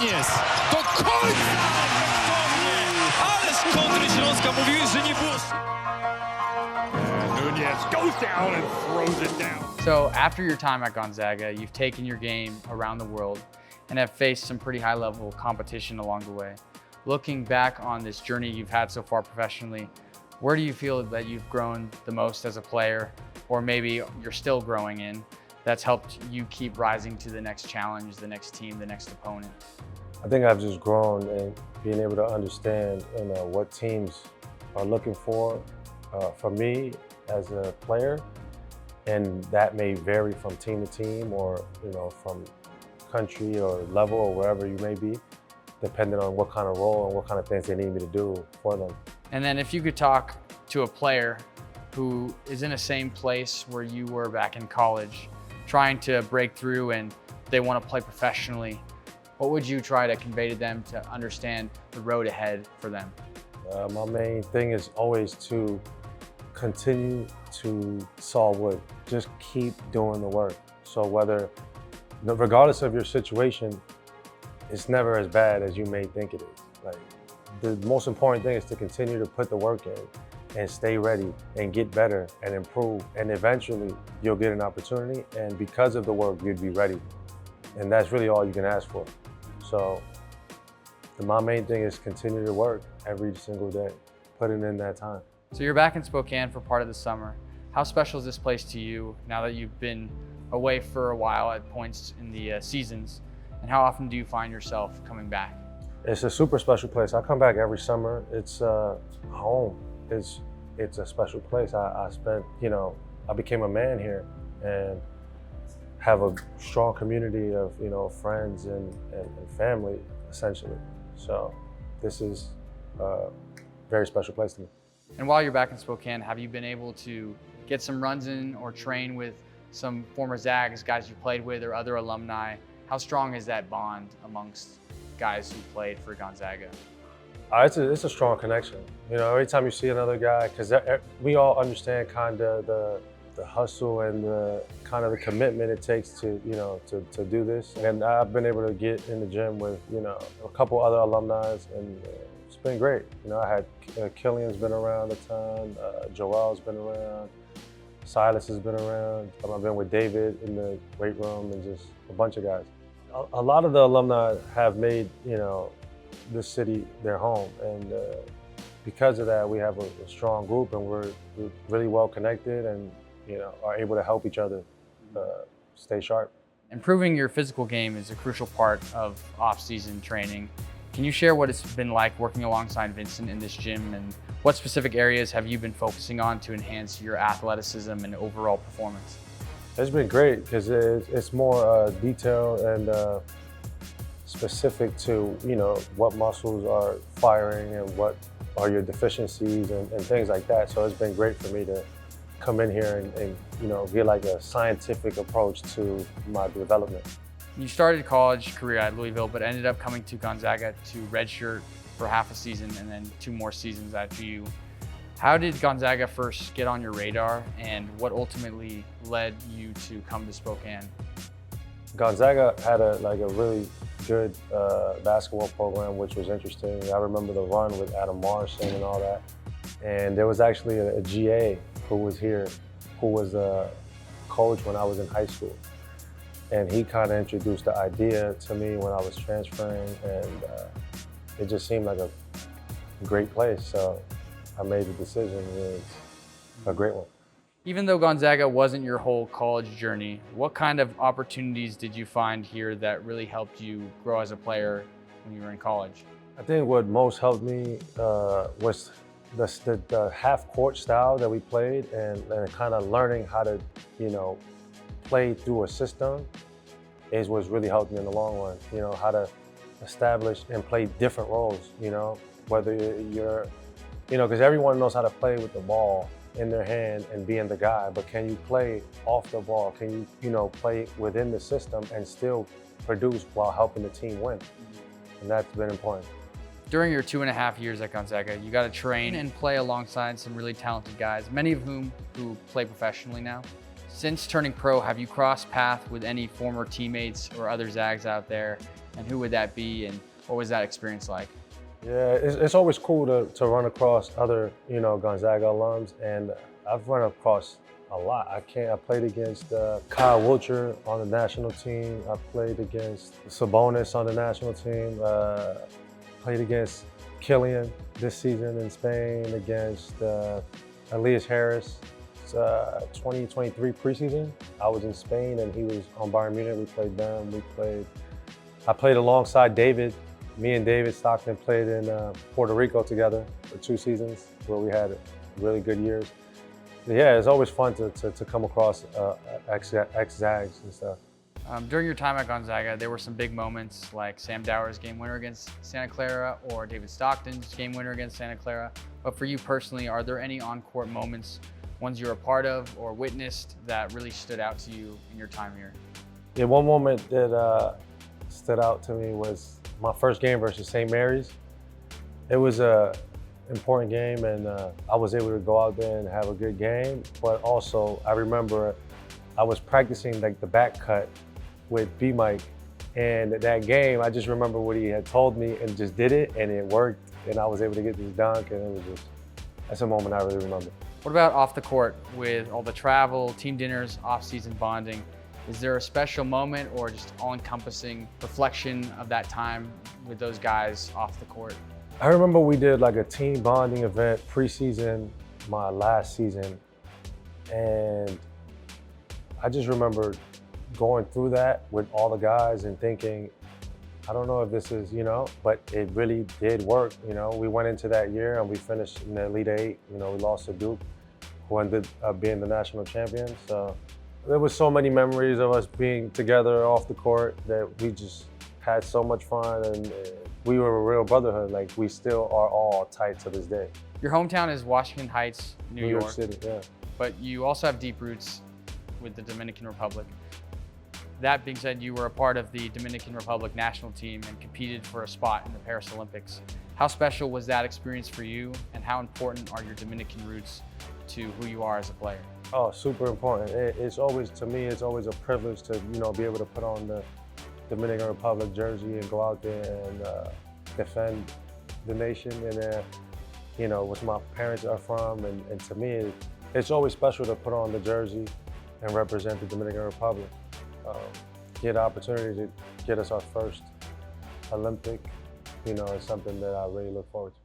Nuñez. Do końca! Ale z kontry Śląska mówiłeś, że nie było. Nuñez goes down and throws it down. So after your time at Gonzaga, you've taken your game around the world and have faced some pretty high-level competition along the way. Looking back on this journey you've had so far professionally, where do you feel that you've grown the most as a player, or maybe you're still growing in, that's helped you keep rising to the next challenge, the next team, the next opponent? I think I've just grown in being able to understand what teams are looking for me as a player, and that may vary from team to team, or from country or level or wherever you may be, depending on what kind of role and what kind of things they need me to do for them. And then if you could talk to a player who is in the same place where you were back in college, trying to break through and they want to play professionally, what would you try to convey to them to understand the road ahead for them? My main thing is always to continue to saw wood. Just keep doing the work. So regardless of your situation, it's never as bad as you may think it is. Like, the most important thing is to continue to put the work in and stay ready and get better and improve. And eventually you'll get an opportunity, and because of the work, you'd be ready. And that's really all you can ask for. So my main thing is continue to work every single day, putting in that time. So you're back in Spokane for part of the summer. How special is this place to you now that you've been away for a while at points in the seasons? And how often do you find yourself coming back? It's a super special place. I come back every summer. It's home. It's a special place. I became a man here and have a strong community of friends and family, essentially. So this is a very special place to me. And while you're back in Spokane, have you been able to get some runs in or train with some former Zags, guys you played with, or other alumni? How strong is that bond amongst guys who played for Gonzaga? It's a strong connection. Every time you see another guy, because we all understand kind of the hustle and the kind of the commitment it takes to do this. And I've been able to get in the gym with a couple other alumni, and it's been great. I had Killian's been around a ton, Joel's been around, Silas has been around. I've been with David in the weight room, and just a bunch of guys. A lot of the alumni have made this city their home, and because of that, we have a strong group, and we're really well connected, and are able to help each other stay sharp. Improving your physical game is a crucial part of off-season training. Can you share what it's been like working alongside Vincent in this gym, and what specific areas have you been focusing on to enhance your athleticism and overall performance? It's been great because it's more detailed and specific to what muscles are firing and what are your deficiencies and things like that. So it's been great for me to come in here and get like a scientific approach to my development. You started college career at Louisville, but ended up coming to Gonzaga to redshirt for half a season and then 2 more seasons at GU. How did Gonzaga first get on your radar, and what ultimately led you to come to Spokane? Gonzaga had a really good basketball program, which was interesting. I remember the run with Adam Morrison and all that. And there was actually a GA who was here, who was a coach when I was in high school. And he kind of introduced the idea to me when I was transferring, and it just seemed like a great place. So I made the decision. It was a great one. Even though Gonzaga wasn't your whole college journey, what kind of opportunities did you find here that really helped you grow as a player when you were in college? I think what most helped me was the half-court style that we played, and kind of learning how to, play through a system is what's really helped me in the long run. How to establish and play different roles, whether you're, because everyone knows how to play with the ball in their hand and being the guy, but can you play off the ball? Can you, play within the system and still produce while helping the team win? And that's been important. During your 2.5 years at Gonzaga, you got to train and play alongside some really talented guys, many of whom who play professionally now. Since turning pro, have you crossed paths with any former teammates or other Zags out there? And who would that be, and what was that experience like? Yeah, it's always cool to run across other, Gonzaga alums, and I've run across a lot. I played against Kyle Wilcher on the national team. I played against Sabonis on the national team. Played against Killian this season in Spain, against Elias Harris. 2023 preseason. I was in Spain and he was on Bayern Munich. We played them. I played alongside David. Me and David Stockton played in Puerto Rico together for 2 seasons where we had really good years. Yeah, it's always fun to come across ex-Zags and stuff. During your time at Gonzaga, there were some big moments like Sam Dower's game winner against Santa Clara or David Stockton's game winner against Santa Clara. But for you personally, are there any on-court moments, ones you're a part of or witnessed, that really stood out to you in your time here? Yeah, one moment that stood out to me was my first game versus St. Mary's. It was a important game, and I was able to go out there and have a good game. But also, I remember I was practicing like the back cut with B-Mike, and that game, I just remember what he had told me and just did it, and it worked, and I was able to get this dunk, and that's a moment I really remember. What about off the court with all the travel, team dinners, off-season bonding? Is there a special moment or just all-encompassing reflection of that time with those guys off the court? I remember we did like a team bonding event preseason, my last season, and I just remember going through that with all the guys and thinking, I don't know if this is, but it really did work. We went into that year and we finished in the Elite Eight. We lost to Duke, who ended up being the national champion. So there was so many memories of us being together off the court that we just had so much fun, and we were a real brotherhood. Like, we still are all tight to this day. Your hometown is Washington Heights, New York City, yeah. But you also have deep roots with the Dominican Republic. That being said, you were a part of the Dominican Republic national team and competed for a spot in the Paris Olympics. How special was that experience for you, and how important are your Dominican roots to who you are as a player? Oh, super important. To me, it's always a privilege to, be able to put on the Dominican Republic jersey and go out there and defend the nation and, what my parents are from. And to me, it's always special to put on the jersey and represent the Dominican Republic. Get the opportunity to get us our first Olympic, is something that I really look forward to.